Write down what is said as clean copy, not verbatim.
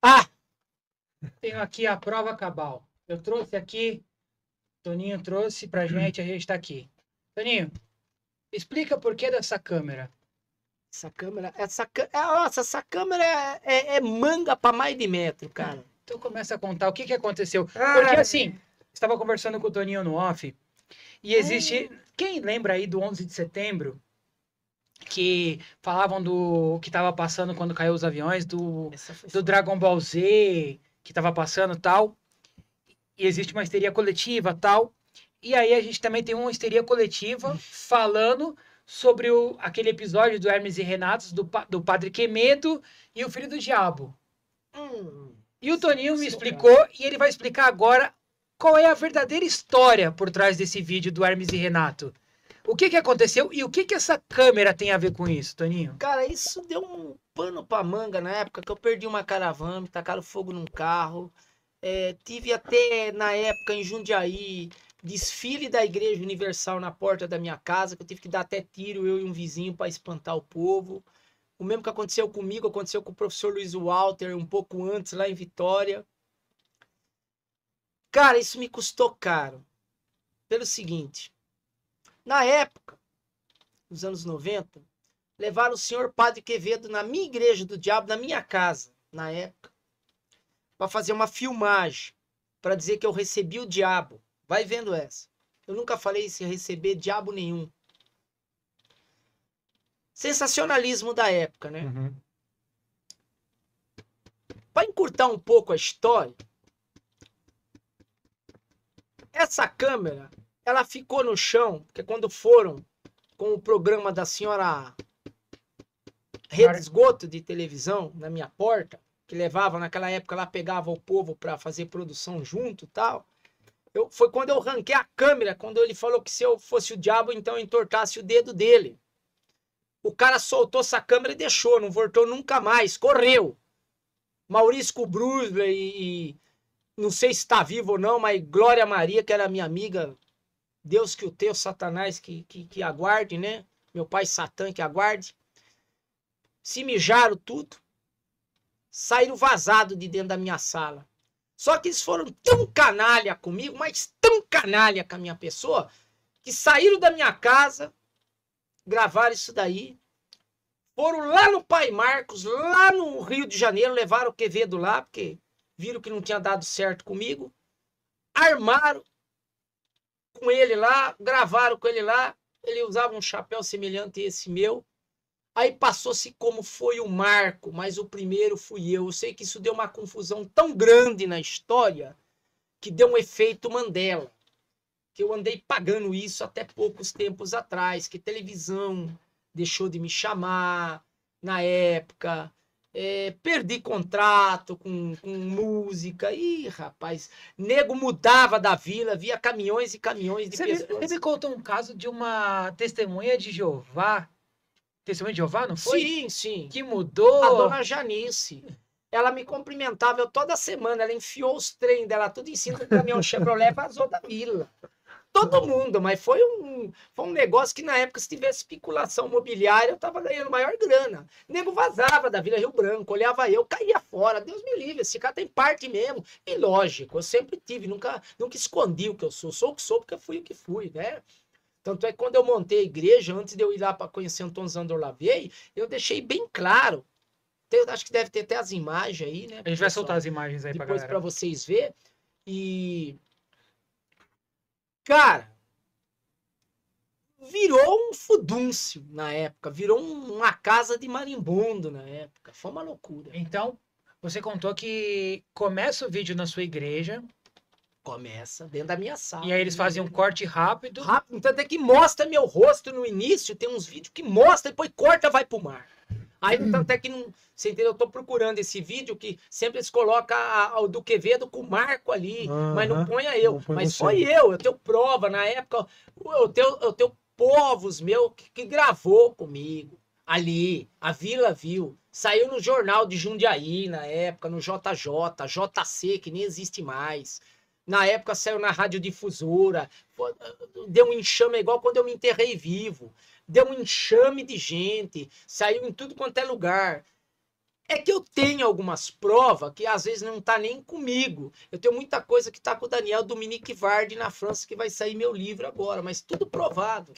Ah! Tenho aqui a prova cabal. Eu trouxe aqui, Toninho trouxe pra gente, a gente tá aqui. Toninho, explica por que dessa câmera. Nossa, essa câmera é manga pra mais de metro, cara. Então começa a contar o que aconteceu. Porque Ai. assim, estava conversando com o Toninho no off, e existe... Quem lembra aí do 11 de setembro? Que falavam do que tava passando quando caiu os aviões, do Dragon Ball Z, que tava passando e tal. E existe uma histeria coletiva tal. E aí a gente também tem uma histeria coletiva falando sobre aquele episódio do Hermes e Renato, do Padre Quemedo e o Filho do Diabo. E o Toninho me explicou, e ele vai explicar agora qual é a verdadeira história por trás desse vídeo do Hermes e Renato. O que aconteceu e o que essa câmera tem a ver com isso, Toninho? Cara, isso deu um pano pra manga na época que eu perdi uma caravana, me tacaram fogo num carro. Tive até, na época, em Jundiaí, desfile da Igreja Universal na porta da minha casa, que eu tive que dar até tiro, eu e um vizinho, para espantar o povo. O mesmo que aconteceu comigo, aconteceu com o professor Luiz Walter, um pouco antes, lá em Vitória. Cara, isso me custou caro. Pelo seguinte, na época, nos anos 90, levaram o senhor Padre Quevedo na minha igreja do diabo, na minha casa, na época, para fazer uma filmagem, para dizer que eu recebi o diabo. Vai vendo essa. Eu nunca falei se receber diabo nenhum. Sensacionalismo da época, né? Uhum. Para encurtar um pouco a história, essa câmera, ela ficou no chão, porque quando foram com o programa da senhora Rede Esgoto de televisão na minha porta, que levava naquela época, lá pegava o povo para fazer produção junto e tal. Foi quando eu ranquei a câmera, quando ele falou que se eu fosse o diabo, então eu entortasse o dedo dele. O cara soltou essa câmera e deixou, não voltou nunca mais, correu. Maurício Kubrusler e não sei se está vivo ou não, mas Glória Maria, que era minha amiga, Deus que o teu, Satanás que aguarde, né? Meu pai Satã que aguarde. Se mijaram tudo, saíram vazados de dentro da minha sala. Só que eles foram tão canalha comigo, mas tão canalha com a minha pessoa, que saíram da minha casa, gravaram isso daí, foram lá no Pai Marcos, lá no Rio de Janeiro, levaram o Quevedo lá, porque viram que não tinha dado certo comigo, armaram com ele lá, gravaram com ele lá, ele usava um chapéu semelhante a esse meu, aí passou-se como foi o Marco, mas o primeiro fui eu. Eu sei que isso deu uma confusão tão grande na história que deu um efeito Mandela, que eu andei pagando isso até poucos tempos atrás, que televisão deixou de me chamar na época, perdi contrato com música, ih, rapaz, nego mudava da vila, via caminhões e caminhões de pessoas. Você me contou um caso de uma testemunha de Jeová. Testemunha de Jeová, não foi? Sim, sim. Que mudou. A dona Janice. Ela me cumprimentava eu toda semana. Ela enfiou os trem dela tudo em cima do caminhão Chevrolet e vazou da vila. Todo mundo, mas foi um negócio que na época, se tivesse especulação imobiliária, eu tava ganhando maior grana. O nego vazava da Vila Rio Branco, olhava eu, caía fora. Deus me livre, esse cara tem parte mesmo. E lógico, eu sempre tive, nunca escondi o que eu sou. Sou o que sou porque fui o que fui, né? Tanto é que quando eu montei a igreja, antes de eu ir lá para conhecer Antônio Zandor Lavei, eu deixei bem claro. Acho que deve ter até as imagens aí, né? A gente vai soltar as imagens aí pra galera. Depois para vocês verem. E... cara, virou um fudúncio na época. Virou uma casa de marimbondo na época. Foi uma loucura. Então, você contou que começa o vídeo na sua igreja. Começa dentro da minha sala. E aí eles fazem um corte rápido. Rápido, tanto é que mostra meu rosto no início, tem uns vídeos que mostra, depois corta, vai pro mar. Aí, tanto é que não. Você entendeu? Eu tô procurando esse vídeo que sempre eles colocam o do Quevedo com o Marco ali, mas não ponha eu. Mas foi eu tenho prova. Na época, eu tenho povos meu que gravou comigo ali. A Vila viu. Saiu no jornal de Jundiaí na época, no JJ, JC, que nem existe mais. Na época saiu na radiodifusora, deu um enxame igual quando eu me enterrei vivo. Deu um enxame de gente, saiu em tudo quanto é lugar. É que eu tenho algumas provas que às vezes não tá nem comigo. Eu tenho muita coisa que tá com o Daniel Dominique Vardy na França, que vai sair meu livro agora, mas tudo provado.